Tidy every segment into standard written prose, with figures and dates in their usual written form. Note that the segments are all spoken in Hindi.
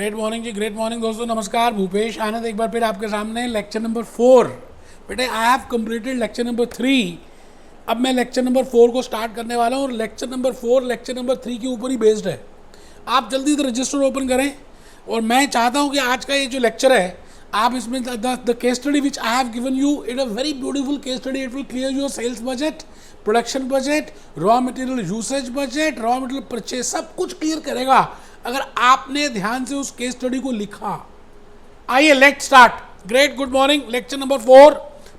ग्रेट मॉर्निंग जी, ग्रेट मॉर्निंग दोस्तों, नमस्कार। भूपेश आनंद एक बार फिर आपके सामने लेक्चर नंबर 4। बेटे I have completed lecture number 3। अब मैं लेक्चर नंबर 4 को स्टार्ट करने वाला हूँ और लेक्चर नंबर 4 लेक्चर नंबर 3 के ऊपर ही बेस्ड है। आप जल्दी से रजिस्टर ओपन करें और मैं चाहता हूँ कि आज का ये जो लेक्चर है आप इसमें the case study which I have given you, it a very beautiful case study. It will clear your sales budget, production budget, raw material usage budget, raw material purchase, सब कुछ क्लियर करेगा अगर आपने ध्यान से उस केस स्टडी को लिखा। आइए let start. Great, good morning. Lecture number 4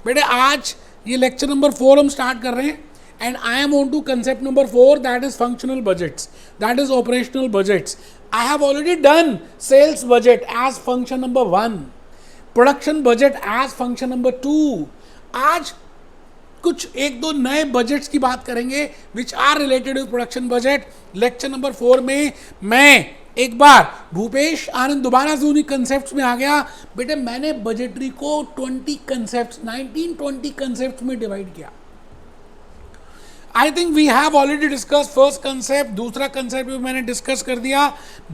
बेटे, आज ये लेक्चर नंबर 4 हम स्टार्ट कर रहे हैं and I am on to concept number 4, that is functional budgets, that is operational budgets. I have already done sales budget as function number 1, production budget as function number 2। आज कुछ एक दो नए बजट्स की बात करेंगे which are related with production budget. Lecture number 4 में मैं एक बार भूपेश आनंद दोबारा से उन्हीं कंसेप्ट्स में आ गया। बेटे मैंने बजटरी को 20 कंसेप्ट्स, 19-20 कंसेप्ट्स में डिवाइड किया। I think we have already discuss first concept, दूसरा कंसेप्ट भी मैंने डिस्कस कर दिया।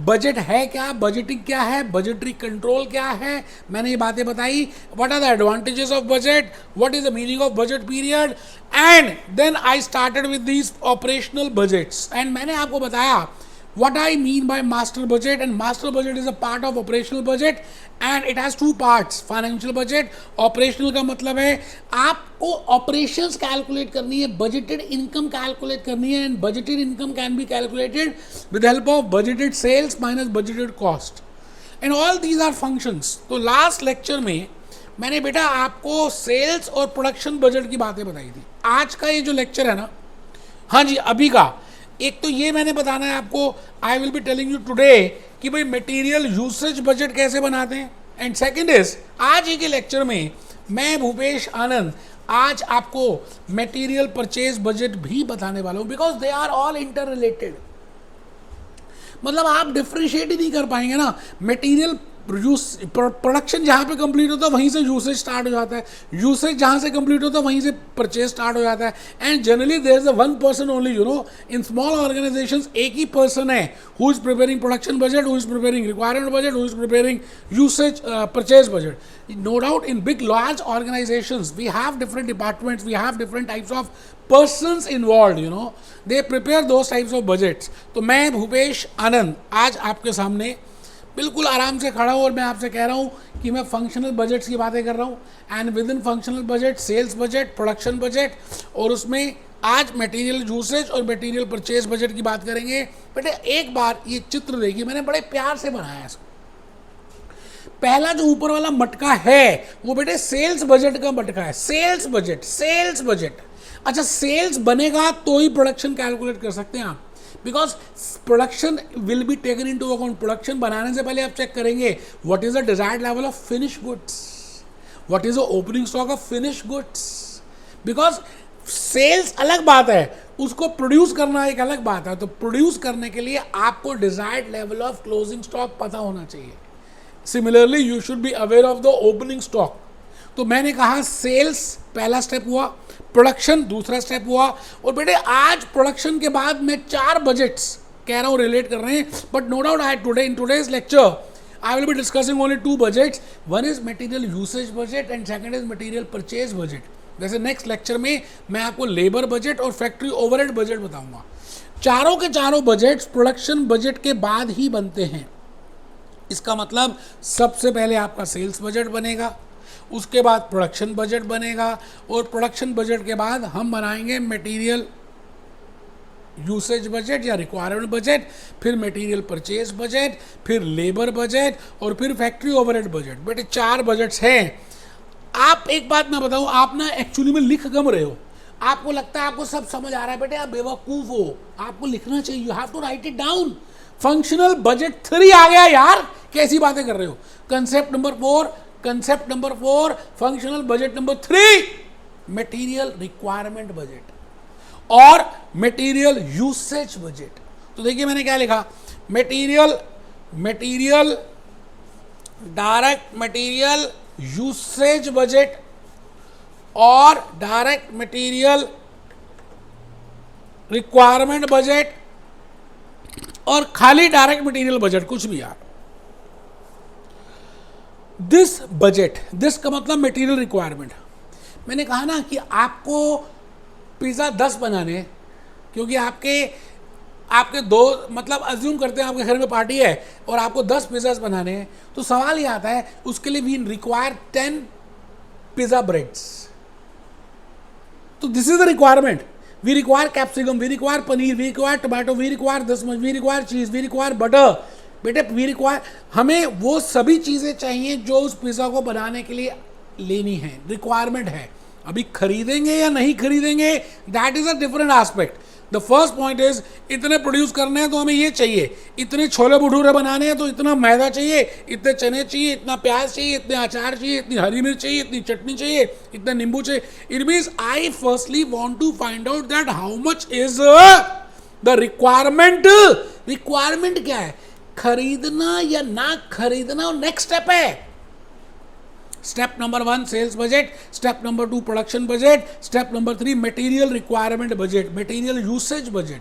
बजट है क्या, बजटिंग क्या है, बजटरी कंट्रोल क्या है, मैंने ये बातें बताई। What are the advantages of budget, what is the meaning of budget period, and then I started with these operational budgets. And मैंने आपको बताया what I mean by master budget, and master budget is a part of operational budget and it has two parts, financial budget। operational का मतलब है आपको operations calculate करनी है, budgeted income calculate करनी है, and budgeted income can be calculated with the help of budgeted sales minus budgeted cost, and all these are functions। तो last lecture में मैंने बेटा आपको सेल्स और प्रोडक्शन बजट की बातें बताई थी। आज का ये जो लेक्चर है ना, हाँ जी अभी का, एक तो ये मैंने बताना है आपको, आई will be telling you today कि भाई मटेरियल यूसेज बजट कैसे बनाते हैं, एंड सेकंड इज आज ही के लेक्चर में मैं भूपेश आनंद आज आपको मटेरियल परचेज बजट भी बताने वाला हूँ, because they are all inter related. मतलब आप डिफ्रेंशिएट ही नहीं कर पाएंगे ना। मटेरियल प्रोडक्शन जहाँ पे कंप्लीट होता है वहीं से यूसेज स्टार्ट हो जाता है, यूसेज जहाँ से कंप्लीट होता है वहीं से परचेज स्टार्ट हो जाता है। And generally there is a one person only, you know, in small organizations एक ही पर्सन है who is preparing production budget, who is preparing requirement budget, who is preparing usage purchase budget. No doubt in big large organizations we have different departments, we have different types of persons involved, you know, they prepare those types of budgets। तो मैं भूपेश आनंद आज आपके सामने बिल्कुल आराम से खड़ा हूँ और मैं आपसे कह रहा हूँ कि मैं फंक्शनल बजट्स की बातें कर रहा हूँ, and within functional budget sales budget, production budget, और उसमें आज मटेरियल यूसेज और मटेरियल परचेज बजट की बात करेंगे। बेटे एक बार ये चित्र देखिए, मैंने बड़े प्यार से बनाया है इसको। पहला जो ऊपर वाला मटका है वो बेटे सेल्स बजट का मटका है, सेल्स बजट, सेल्स बजट। अच्छा, सेल्स बनेगा तो ही प्रोडक्शन कैलकुलेट कर सकते हैं आप, because production will be taken into account. Production बनाने से पहले आप चेक करेंगे what is the desired level of finish goods, what is the opening stock of finish goods, because sales अलग बात है, उसको प्रोड्यूस करना एक अलग बात है। तो प्रोड्यूस करने के लिए आपको desired level of closing stock पता होना चाहिए। Similarly you should be aware of the opening stock. तो मैंने कहा सेल्स पहला स्टेप हुआ, प्रोडक्शन दूसरा स्टेप हुआ, और बेटे आज प्रोडक्शन के बाद मैं 4 बजट्स कह रहा हूँ रिलेट कर रहे हैं, but no doubt I today in today's lecture I will be discussing only 2 budgets. One is material usage budget and second is material purchase budget. जैसे नेक्स्ट लेक्चर में मैं आपको लेबर बजट और फैक्ट्री ओवरहेड बजट बताऊंगा। चारों के चारों बजट्स प्रोडक्शन बजट के बाद ही बनते हैं। इसका मतलब सबसे पहले आपका सेल्स बजट बनेगा, उसके बाद प्रोडक्शन बजट बनेगा, और प्रोडक्शन बजट के बाद हम बनाएंगे मटेरियल यूसेज बजट या रिक्वायरमेंट बजट, फिर मटेरियल परचेज बजट, फिर लेबर बजट, और फिर फैक्ट्री ओवरहेड बजट। बेटे 4 बजट्स हैं। आप एक बात मैं बताऊं, आप ना एक्चुअली में लिख कम रहे हो, आपको लगता है आपको सब समझ आ रहा है। बेटे आप बेवकूफ़ हो, आपको लिखना चाहिए, you have to write it down. Functional budget 3 आ गया यार, कैसी बातें कर रहे हो। Concept number 4 functional budget number 3 material requirement budget और मटेरियल यूसेज बजट। तो देखिए मैंने क्या लिखा, material direct material usage budget और डायरेक्ट मटेरियल रिक्वायरमेंट बजट और खाली डायरेक्ट मटेरियल बजट, कुछ भी यार। दिस बजट, दिस का मतलब मटेरियल रिक्वायरमेंट। मैंने कहा ना कि आपको पिज़्ज़ा 10 बनाने हैं, क्योंकि आपके दो, मतलब अज्यूम करते हैं आपके घर में पार्टी है और आपको 10 पिज़्ज़ास बनाने हैं, तो सवाल ये आता है उसके लिए वी रिक्वायर 10 पिज़्ज़ा ब्रेड्स। तो this is the requirement. We require capsicum, we require paneer, we require tomato, we require this much, we require cheese, we require butter. बेटे वी रिक्वायर, हमें वो सभी चीज़ें चाहिए जो उस पिज़्ज़ा को बनाने के लिए लेनी है, रिक्वायरमेंट है। अभी खरीदेंगे या नहीं खरीदेंगे, that is a different aspect. The first point is इतने प्रोड्यूस करने हैं तो हमें ये चाहिए, इतने छोले भटूरे बनाने हैं तो इतना मैदा चाहिए, इतने चने चाहिए, इतना प्याज चाहिए, इतने अचार चाहिए, इतनी हरी मिर्च चाहिए, इतनी चटनी चाहिए, इतना नींबू चाहिए। It means I firstly want to find out that how much is the requirement. Requirement क्या है, खरीदना या ना खरीदना नेक्स्ट स्टेप है। Step number 1 sales budget, step number 2 production budget, step number 3 material requirement budget, material usage budget,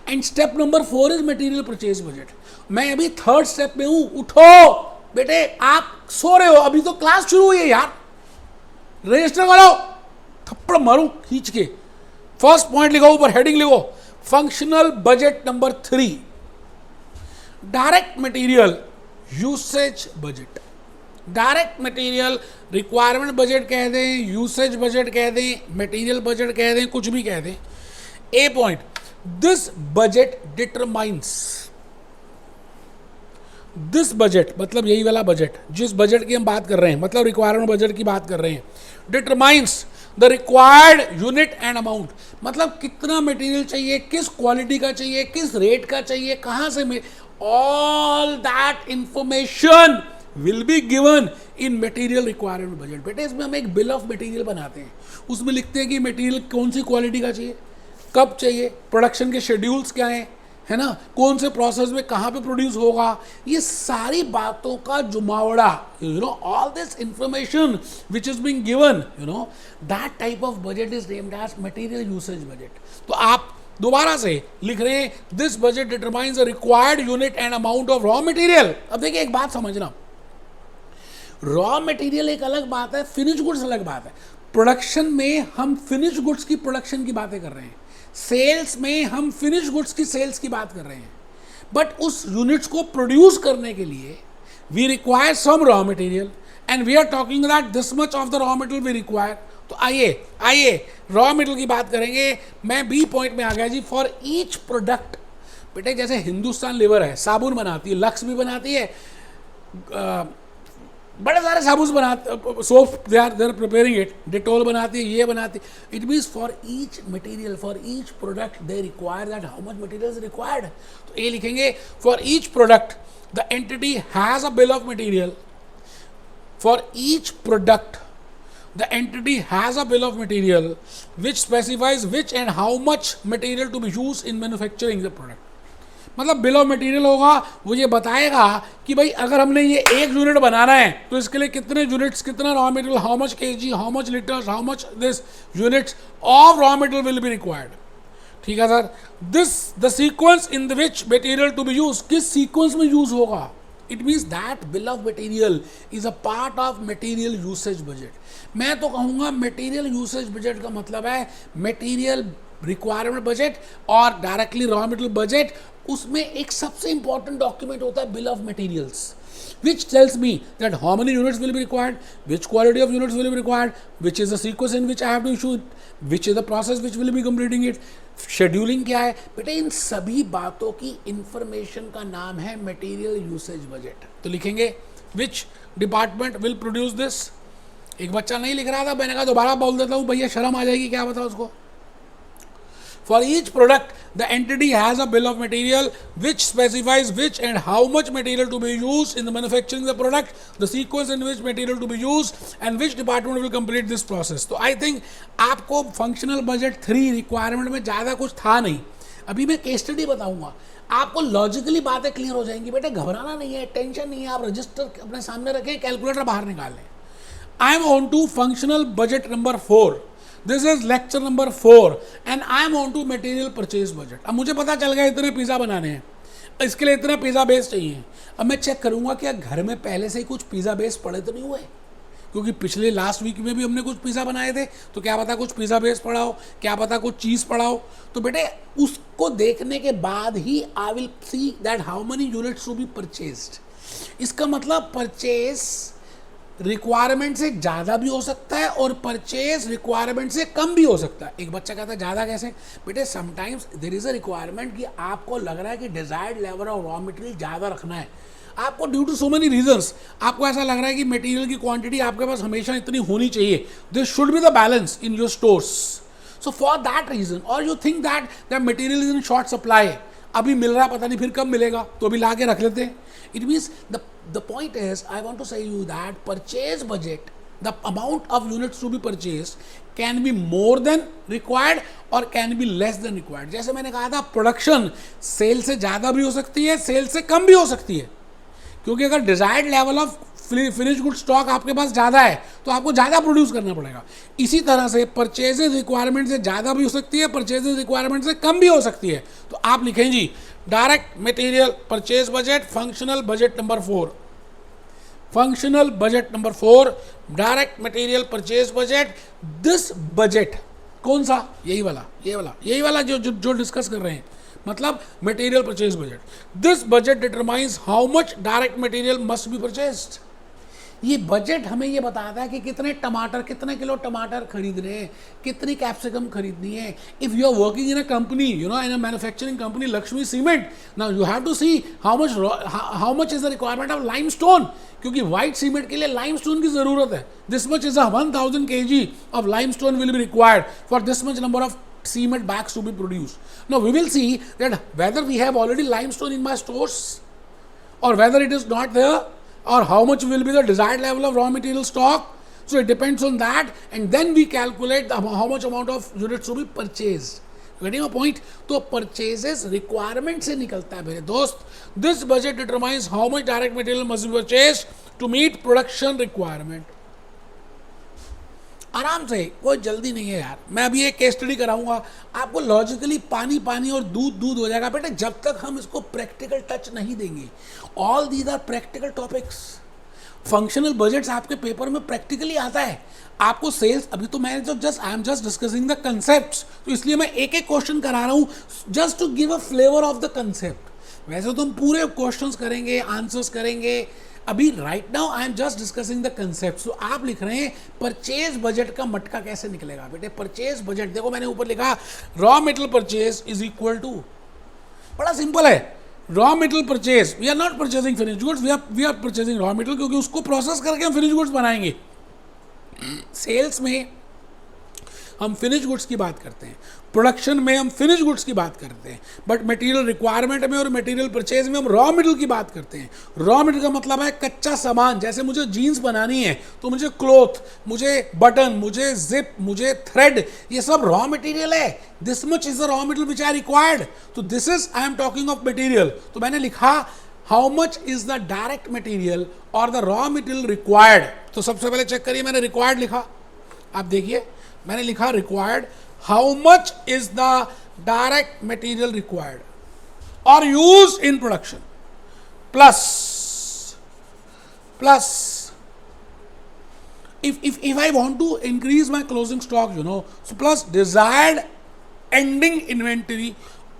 and step number 4 is material purchase budget. मैं अभी थर्ड स्टेप में हूं। उठो बेटे, आप सो रहे हो, अभी तो क्लास शुरू हुई है यार। रजिस्टर करो, थप्पड़ मारूं खींच के। फर्स्ट पॉइंट लिखो, ऊपर हेडिंग लिखो, functional budget number 3, direct material usage budget. Direct material requirement budget कह दें, यूसेज बजट कह दें, मटेरियल बजट कह दें, कुछ भी कह दें। A point, this budget determines, this budget मतलब यही वाला बजट, जिस बजट की हम बात कर रहे हैं, मतलब रिक्वायरमेंट बजट की बात कर रहे हैं। Determines the required unit and amount, मतलब कितना मटेरियल चाहिए, किस क्वालिटी का चाहिए, किस रेट का चाहिए, कहां से, all that information will be given in material requirement budget. बेटे इसमें हम एक बिल ऑफ मटेरियल बनाते हैं, उसमें लिखते हैं कि मटेरियल कौन सी क्वालिटी का चाहिए, कब चाहिए, प्रोडक्शन के शेड्यूल्स क्या हैं, है ना, कौन से प्रोसेस में कहाँ पे प्रोड्यूस होगा, ये सारी बातों का जुमावड़ा, you know, all this information which is being given, you know, that type of budget is named as material usage budget. तो आप दोबारा से लिख रहे हैं, this budget determines the required unit and amount of raw material. अब देखिए एक बात समझना, रॉ मटेरियल एक अलग बात है, फिनिश गुड्स अलग बात है। प्रोडक्शन में हम फिनिश गुड्स की प्रोडक्शन की बातें कर रहे हैं, सेल्स में हम फिनिश गुड्स की सेल्स की बात कर रहे हैं। बट उस यूनिट्स को प्रोड्यूस करने के लिए we require some raw material and we are talking that this much of the raw material we require. तो आइए रॉ मटेरियल की बात करेंगे। मैं बी पॉइंट में आ गया जी, फॉर ईच प्रोडक्ट। बेटे जैसे हिंदुस्तान लीवर है, साबुन बनाती है, लक्स भी बनाती है, बड़े सारे साबुन बनाते, soap they are preparing it, Dettol बनाती है, ये बनाती है। It means for each material, for each product they require that how much material is required. तो ये लिखेंगे, for each product the entity has a bill of material, for each product the entity has a bill of material which specifies which and how much material to be used in manufacturing the product। मतलब बिल ऑफ मटेरियल होगा, वो ये बताएगा कि भाई अगर हमने ये एक यूनिट बनाना है तो इसके लिए कितने यूनिट्स, कितना raw material, how much kg, how much litres, how much this units of raw material will be required. ठीक है sir. This the sequence in the which material to be use, किस सीक्वेंस में यूज होगा। It means that bill of material is a part of material usage budget. मैं तो कहूँगा मटेरियल यूसेज बजट का मतलब है मटेरियल रिक्वायरमेंट बजट और डायरेक्टली रॉ मटेरियल बजट। उसमें एक सबसे इंपॉर्टेंट डॉक्यूमेंट होता है bill of materials, which tells me that how many units will be required, which quality of units will be required, which is the sequence in which I have to issue it, which is the process which will be completing it, scheduling क्या है। बेटे इन सभी बातों की इंफॉर्मेशन का नाम है मटेरियल यूसेज बजट। तो लिखेंगे which department will produce this. एक बच्चा नहीं लिख रहा था, मैंने कहा दोबारा बोल देता हूँ, भैया शर्म आ जाएगी, क्या बताओ उसको। For each product, the entity has a bill of material which specifies which and how much material to be used in the manufacturing the product, the sequence in which material to be used, and which department will complete this process। तो I think आपको functional budget 3 requirement में ज़्यादा कुछ था नहीं। अभी मैं केस स्टडी बताऊंगा, आपको लॉजिकली बातें क्लियर हो जाएंगी। बेटे घबराना नहीं है, टेंशन नहीं है, आप रजिस्टर अपने सामने रखें, कैलकुलेटर बाहर निकाल लें। I am on to functional budget number 4। This is lecture number 4 and I am on to material purchase budget. अब मुझे पता चल गया इतने पिज़्ज़ा बनाने हैं, इसके लिए इतना पिज़्ज़ा बेस चाहिए। अब मैं चेक करूंगा कि घर में पहले से ही कुछ पिज़्ज़ा बेस पड़े तो नहीं हुए, क्योंकि पिछले लास्ट वीक में भी हमने कुछ पिज़्ज़ा बनाए थे, तो क्या पता कुछ पिज़्ज़ा बेस पड़ा हो, क्या पता कुछ चीज़ पड़ा हो। तो बेटे उसको देखने के बाद ही I will see that how many units to be purchased. इसका मतलब परचेज रिक्वायरमेंट से ज़्यादा भी हो सकता है और परचेज रिक्वायरमेंट से कम भी हो सकता है। एक बच्चा कहता है ज़्यादा कैसे? बेटे sometimes there is a requirement कि आपको लग रहा है कि desired level of raw material ज़्यादा रखना है आपको, due to so many reasons. आपको ऐसा लग रहा है कि मटेरियल की क्वांटिटी आपके पास हमेशा इतनी होनी चाहिए, this should be the balance in your stores. So for that reason, और you think that the material is in short supply, अभी मिल रहा है पता नहीं फिर कब मिलेगा, तो अभी ला के रख लेते हैं। It means the point is, I want to say you that purchase budget, the amount of units to be purchased can be more than required or can be less than required। जैसे मैंने कहा था प्रोडक्शन सेल से ज़्यादा भी हो सकती है, सेल से कम भी हो सकती है, क्योंकि अगर desired level of finish good stock आपके पास ज़्यादा है तो आपको ज़्यादा प्रोड्यूस करना पड़ेगा। इसी तरह से परचेजेज रिक्वायरमेंट से ज़्यादा भी हो सकती है, परचेजेज रिक्वायरमेंट से कम भी हो सकती है। तो आप लिखें जी direct material purchase budget, functional budget number 4, functional budget number 4, direct material purchase budget. This budget कौन सा? यही वाला जो डिस्कस कर रहे हैं, मतलब material purchase budget. This budget determines how much direct material must be purchased. ये बजट हमें ये बताता है कि कितने किलो टमाटर खरीदने हैं, कितनी कैप्सिकम खरीदनी है। If you are working in a company, you know, in a manufacturing company Lakshmi cement, now you have to see how much is the requirement of limestone, क्योंकि व्हाइट सीमेंट के लिए लाइमस्टोन की जरूरत है। This much is 1000 kg of limestone will be required for this much number of cement bags to be produced. Now we will see that whether we have already limestone in my stores or whether it is not there, or how much will be the desired level of raw material stock. So it depends on that, and then we calculate how much amount of units to be purchased. Getting a point? तो purchases requirement से निकलता है मेरे दोस्त। This budget determines how much direct material must be purchased to meet production requirement. आराम से, कोई जल्दी नहीं है यार। मैं अभी एक केस स्टडी कराऊंगा आपको, लॉजिकली पानी और दूध हो जाएगा। बेटे जब तक हम इसको प्रैक्टिकल टच नहीं देंगे, all these are practical topics. Functional budgets आपके पेपर में प्रैक्टिकली आता है। आपको सेल्स, अभी तो मैं I am just discussing the concepts, तो इसलिए मैं एक क्वेश्चन करा रहा हूँ just to give a flavour of the concept. वैसे तो हम पूरे क्वेश्चंस करेंगे, आंसर्स करेंगे। अभी right now I am just discussing the concept. So आप लिख रहे हैं परचेज बजट का मटका कैसे निकलेगा। बेटे परचेज बजट देखो, मैंने ऊपर लिखा raw material purchase is equal to, बड़ा सिंपल है, raw material purchase, we are not purchasing finish goods, we are purchasing raw material, क्योंकि उसको प्रोसेस करके हम फिनिश गुड्स बनाएंगे। सेल्स में हम फिनिश गुड्स की बात करते हैं, प्रोडक्शन में हम फिनिश गुड्स की बात करते हैं, बट मटेरियल रिक्वायरमेंट में और मटेरियल परचेज में हम रॉ मटेरियल की बात करते हैं। रॉ मटेरियल का मतलब है कच्चा सामान। जैसे मुझे जीन्स बनानी है तो मुझे क्लॉथ, मुझे बटन, मुझे जिप, मुझे थ्रेड, ये सब रॉ मटेरियल है। This much is the raw material which are required. तो this is, I am talking of material. तो मैंने लिखा how much is the direct material और द रॉ मटेरियल रिक्वायर्ड। तो सबसे पहले चेक करिए, मैंने रिक्वायर्ड लिखा, आप देखिए मैंने लिखा required, how much is the direct material required और use in production, plus if I want to increase my closing stock, you know, so plus desired ending inventory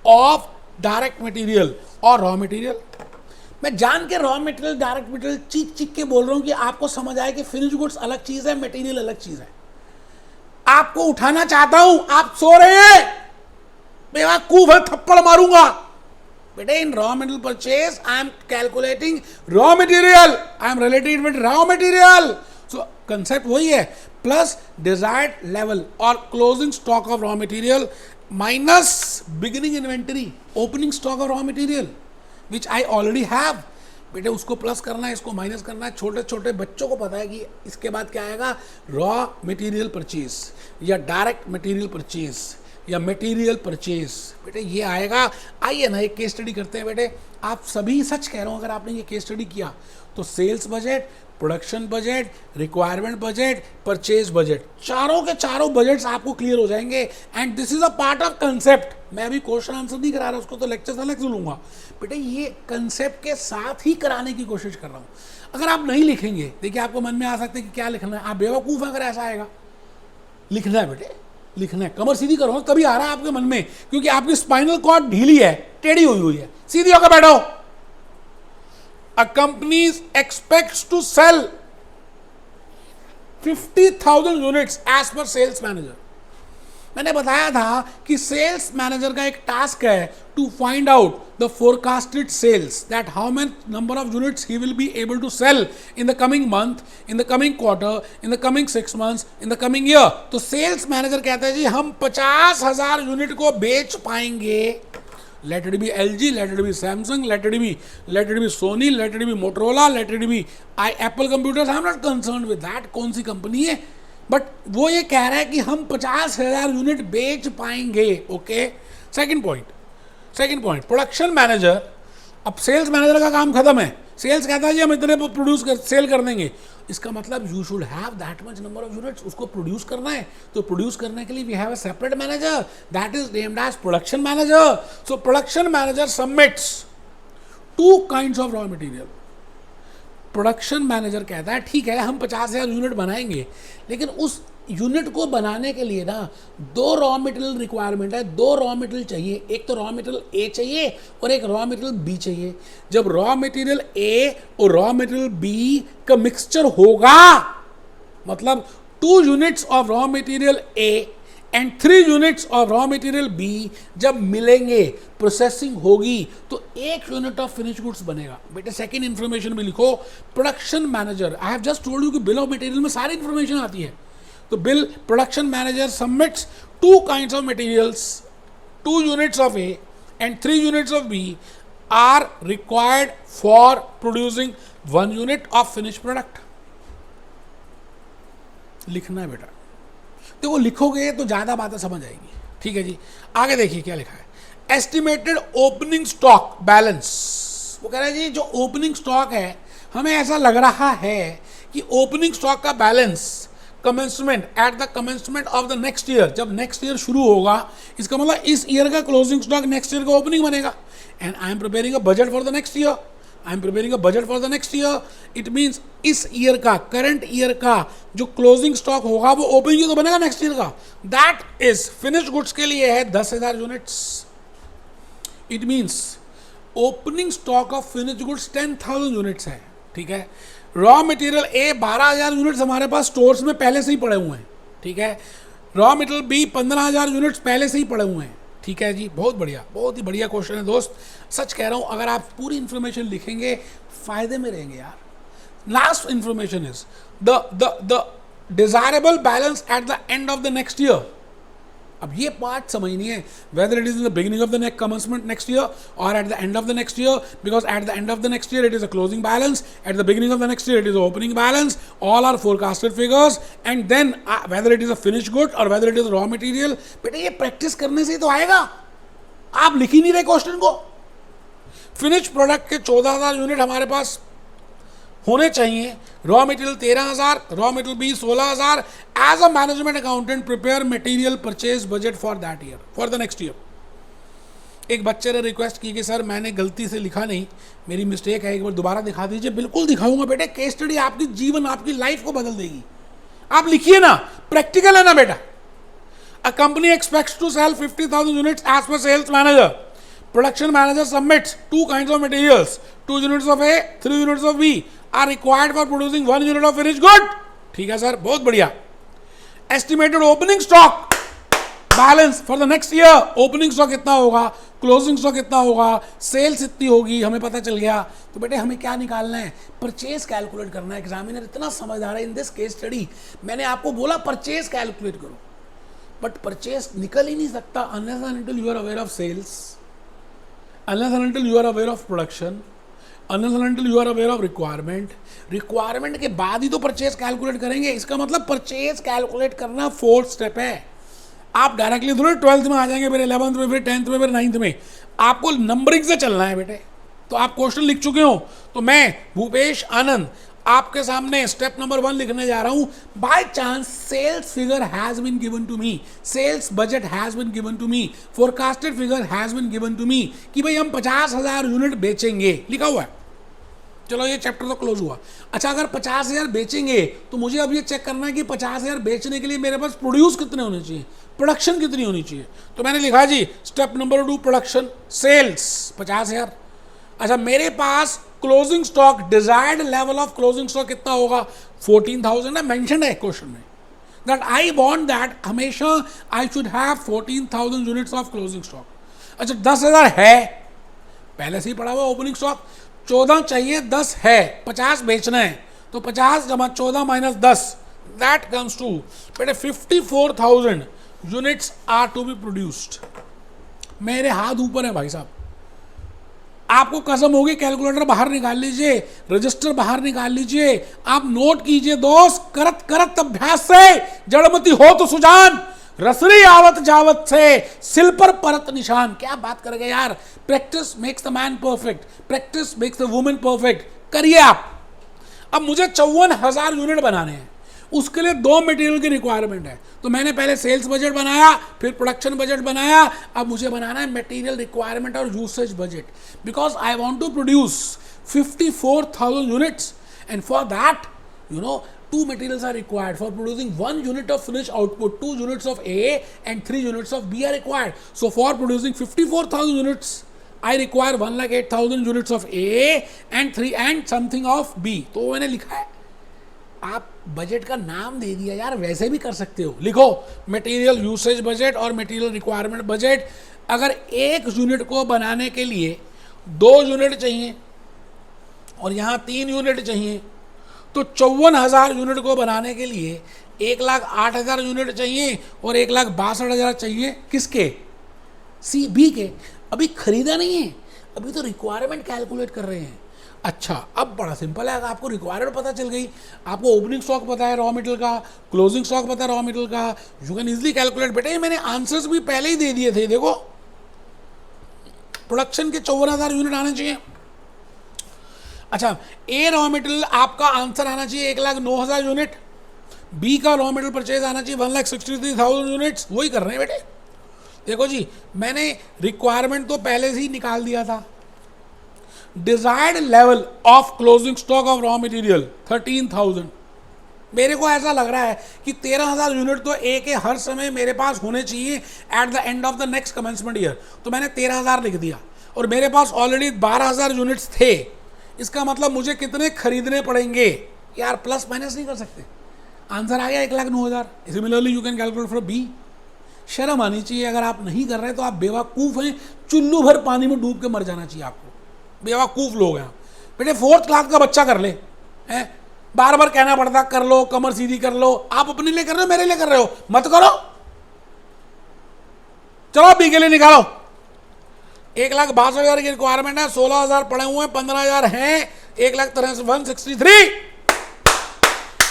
of direct material और raw material। मैं जान के रॉ मटेरियल डायरेक्ट मटेरियल चीख के बोल रहा हूं कि आपको समझ आए कि फिनिश गुड्स अलग चीज है, मटेरियल अलग चीज है। आपको उठाना चाहता हूं, आप सो रहे हैं, बेवकूफ है, थप्पड़ मारूंगा। बेटे in raw material purchase I am calculating raw material, I am related with raw material. So concept वही है, प्लस डिजायर्ड लेवल और closing stock of raw material minus beginning inventory, opening stock of raw material which I already have. बेटे उसको प्लस करना है, इसको माइनस करना है। छोटे छोटे बच्चों को पता है कि इसके बाद क्या आएगा, रॉ मटेरियल परचेज या डायरेक्ट मटेरियल परचेज। या मटेरियल परचेज, बेटे ये आएगा। आइए ना एक केस स्टडी करते हैं बेटे। आप सभी, सच कह रहा हूँ, अगर आपने ये केस स्टडी किया तो sales budget, production budget, requirement budget, purchase budget, चारों के चारों बजट्स आपको क्लियर हो जाएंगे। And this is a part of concept. मैं अभी क्वेश्चन आंसर नहीं करा रहा, उसको तो लेक्चर अलग से लूंगा बेटे। ये कंसेप्ट के साथ ही कराने की कोशिश कर रहा हूँ। अगर आप नहीं लिखेंगे, देखिए आपको मन में आ सकता है कि क्या लिखना है, आप बेवकूफ़ अगर ऐसा आएगा। लिखना है बेटे, लिखना है। कमर सीधी करो, तभी आ रहा है आपके मन में, क्योंकि आपकी स्पाइनल कॉर्ड ढीली है, टेढ़ी हुई है। सीधी होकर बैठो। A company expects to sell 50,000 units as per sales manager. मैंने बताया था कि सेल्स मैनेजर का एक टास्क है to find out the forecasted sales, that how many number of units he will be able to sell in the coming month, in the coming quarter, in the coming 6 months, in the coming year. तो सेल्स मैनेजर कहता है जी हम 50,000 यूनिट को बेच पाएंगे। Let it be LG, let it be Samsung, let it be Sony, let it be Motorola, let it be Apple computers. I'm not concerned with that, कौन सी कंपनी है, बट वो ये कह रहा है कि हम 50,000 यूनिट बेच पाएंगे। Okay, second point production manager. अब सेल्स मैनेजर का काम खत्म है, सेल्स कहता है जी हम इतने सेल कर देंगे। इसका मतलब you should have that much number of units, उसको प्रोड्यूस करना है। तो प्रोड्यूस करने के लिए we have a separate manager that is named as production manager. So production manager submits 2 kinds of raw material. Production manager कहता है ठीक है हम 50,000 यूनिट बनाएंगे, लेकिन उस यूनिट को बनाने के लिए ना 2 रॉ मटेरियल रिक्वायरमेंट है, 2 रॉ मटेरियल चाहिए। एक तो रॉ मटेरियल ए चाहिए और एक रॉ मटेरियल बी चाहिए। जब रॉ मटेरियल ए और रॉ मटेरियल बी का मिक्सचर होगा, मतलब 2 units of raw material A and 3 units of raw material B जब मिलेंगे, प्रोसेसिंग होगी, तो 1 यूनिट ऑफ फिनिश गुड्स बनेगा। बेटे सेकेंड इंफॉर्मेशन में लिखो production manager. I have just told you कि बिल ऑफ मटेरियल में सारी इंफॉर्मेशन आती है। तो bill production manager submits 2 kinds of materials, 2 units of A and 3 units of B are required for producing 1 unit of finished product. लिखना है बेटा, तो वो लिखोगे तो ज्यादा बातें समझ आएगी। ठीक है जी, आगे देखिए क्या लिखा है। Estimated opening stock balance. वो कह रहा है जी जो ओपनिंग स्टॉक है, हमें ऐसा लग रहा है कि ओपनिंग स्टॉक का balance commencement at the commencement of the next year, जब नेक्स्ट ईयर शुरू होगा, इसका मतलब इस ईयर का क्लोजिंग स्टॉक नेक्स्ट ईयर का ओपनिंग बनेगा। And I am preparing a budget for the next year, it means इस ईयर का, करंट ईयर का जो क्लोजिंग स्टॉक होगा वो ओपनिंग तो बनेगा नेक्स्ट ईयर का। दैट इज फिनिश्ड गुड्स के लिए है 10,000 units. It means opening stock of finished goods 10,000 units है। ठीक है, रॉ मटेरियल ए 12,000 यूनिट्स हमारे पास स्टोर्स में पहले से ही पड़े हुए हैं। ठीक है, रॉ मटेरियल बी 15,000 यूनिट्स पहले से ही पड़े हुए हैं। ठीक है जी, बहुत बढ़िया, बहुत ही बढ़िया क्वेश्चन है दोस्त। सच कह रहा हूं, अगर आप पूरी इंफॉर्मेशन लिखेंगे फायदे में रहेंगे यार। Last information is the desirable balance at the end of the next year. अब ये पार्ट समझनी है, whether it is in the beginning of the next commencement next year और at the end of the next year, because at the end of the next year it is a closing balance, at the beginning of the next year it is opening balance, all are forecasted figures, and then whether it is a finish good और whether it is raw material. बेटे ये प्रैक्टिस करने से ही तो आएगा, आप लिख ही नहीं रहे क्वेश्चन को। फिनिश प्रोडक्ट के 14,000 यूनिट हमारे पास होने चाहिए, raw material 13,000, raw material B 16,000। As a management accountant prepare material purchase budget for that year, for the next year. एक बच्चे ने रिक्वेस्ट की कि सर मैंने गलती से लिखा नहीं, मेरी मिस्टेक है, एक बार दोबारा दिखा दीजिए। बिल्कुल दिखाऊंगा बेटे, केस स्टडी आपकी जीवन, आपकी लाइफ को बदल देगी। आप लिखिए ना, प्रैक्टिकल है ना बेटा। A company expects to sell 50,000 units as per sales manager. Production manager submits 2 kinds of materials, 2 units of A, 3 units of B are required for producing 1 unit of finished good. ठीक है सर, बहुत बढ़िया। Estimated opening stock balance for the next year, opening stock कितना होगा, क्लोजिंग स्टॉक कितना होगा, सेल्स इतनी होगी, हमें पता चल गया। तो बेटे हमें क्या निकालना है, परचेज कैलकुलेट करना है। एग्जामिनर इतना समझदार है इन दिस केस स्टडी। मैंने आपको बोला परचेज कैलकुलेट करो, बट परचेज निकल ही नहीं सकता unless and until you are aware of sales, unless and until you are aware of production, unless and until you are aware of requirement के बाद ही तो परचेज कैलकुलेट करेंगे। इसका मतलब परचेज कैलकुलेट करना 4th स्टेप है। आप डायरेक्टली थोड़े 12th में आ जाएंगे, फिर 11th में, फिर 10th में, फिर 9th में। आपको नंबरिंग से चलना है बेटे। तो आप क्वेश्चन लिख चुके हो, तो मैं भूपेश आनंद आपके सामने स्टेप नंबर 1 लिखने जा रहा हूं। By chance sales figure has been given to me, sales budget has been given to me, forecasted figure has been given to me, कि भाई हम 50,000 यूनिट बेचेंगे, लिखा हुआ है। चलो ये चैप्टर तो क्लोज हुआ। अच्छा, अगर 50,000 बेचेंगे तो मुझे अब ये चेक करना है कि 50,000 बेचने के लिए मेरे पास प्रोड्यूस कितने होने चाहिए, प्रोडक्शन कितनी होनी चाहिए। तो मैंने लिखा जी स्टेप नंबर 2 प्रोडक्शन, सेल्स 50,000। अच्छा, मेरे पास closing stock, desired level of closing stock कितना होगा, 14,000 है, मेंशन है क्वेश्चन में, दैट आई वांट दैट हमेशा I should have 14,000 units of closing stock. अच्छा, 10,000 है, पहले से ही पड़ा हुआ ओपनिंग स्टॉक, 14 चाहिए, 10 है, 50 बेचना है, तो 50 जमा 14 माइनस 10, दैट कम्स टू बेटे 54,000 units are to be produced. मेरे हाथ ऊपर है भाई साहब, आपको कसम होगी, कैलकुलेटर बाहर निकाल लीजिए, रजिस्टर बाहर निकाल लीजिए, आप नोट कीजिए दोस्त, करत करत अभ्यास से जड़मती हो तो सुजान, रसरी आवत जावत से सिल पर परत निशान। क्या बात करेंगे यार, practice makes the man perfect, practice makes the women perfect. करिए आप। अब मुझे 54,000 यूनिट बनाने हैं, उसके लिए 2 मटेरियल की रिक्वायरमेंट है। तो मैंने पहले सेल्स बजट बनाया, फिर प्रोडक्शन बजट बनाया, अब मुझे बनाना है मटेरियल रिक्वायरमेंट और usage budget, because I want to produce 54,000 units, and for that you know 2 materials are required for producing 1 unit of finished output, 2 units of A and 3 units of B are required. So for producing 54,000 units, I require 1,08,000 units of A and 3 and something of B. तो मैंने लिखा है, आप बजट का नाम दे दिया यार, वैसे भी कर सकते हो, लिखो मटेरियल यूसेज बजट और मटेरियल रिक्वायरमेंट बजट। अगर 1 यूनिट को बनाने के लिए 2 यूनिट चाहिए और यहाँ 3 यूनिट चाहिए, तो 54,000 यूनिट को बनाने के लिए 1,08,000 यूनिट चाहिए और 1,62,000 चाहिए किसके, सी बी के। अभी खरीदा नहीं है, अभी तो रिक्वायरमेंट कैलकुलेट कर रहे हैं। अच्छा, अब बड़ा सिंपल है, आपको रिक्वायरमेंट पता चल गई, आपको ओपनिंग स्टॉक पता है रॉ मटेरियल का, क्लोजिंग स्टॉक पता है रॉ मटेरियल का, यू कैन इजिली कैलकुलेट। बेटे मैंने आंसर्स भी पहले ही दे दिए थे, देखो प्रोडक्शन के 54,000 यूनिट आने चाहिए। अच्छा, ए रॉ मटेरियल आपका आंसर आना चाहिए 1,09,000 यूनिट, बी का रॉ मटेरियल परचेज आना चाहिए 1,63,000 यूनिट्स। वही कर रहे हैं बेटे। देखो जी, मैंने रिक्वायरमेंट तो पहले से ही निकाल दिया था। Desired level of closing stock of raw material 13,000। मेरे को ऐसा लग रहा है कि 13,000 यूनिट तो ए के हर समय मेरे पास होने चाहिए eight the end of the next commencement year. तो मैंने 13,000 लिख दिया और मेरे पास ऑलरेडी 12,000 यूनिट्स थे। इसका मतलब मुझे कितने खरीदने पड़ेंगे यार, प्लस माइनस नहीं कर सकते। आंसर आ गया 1,09,000। Similarly you can calculate for B. शर्म आनी चाहिए, अगर आप नहीं कर रहे तो आप बेवकूफ़ हैं, चुल्लू भर पानी में डूब के मर जाना चाहिए आपको, बेवकूफ़ लोग हैं बेटे। 4th क्लास का बच्चा कर ले, हैं बार बार कहना पड़ता कर लो, कमर सीधी कर लो। आप अपने लिए कर रहे हो, मेरे लिए कर रहे हो, मत करो। चलो बी के लिए निकालो। 1,62,000 की रिक्वायरमेंट है, 16,000 पड़े हुए हैं, 15,000 हैं, 1,63,163।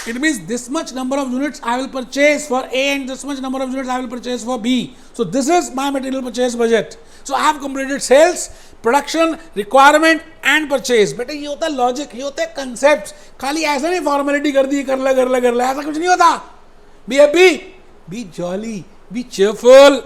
It means this much number of units I will purchase for A and this much number of units I will purchase for B. So this is my material purchase budget. So I have completed sales, production, requirement and purchase. बेटे ये होता है लॉजिक, ये होते हैं कंसेप्ट। खाली ऐसा नहीं फॉर्मेलिटी कर दी, कर ले, ऐसा कुछ नहीं होता। Be happy, be jolly, be cheerful.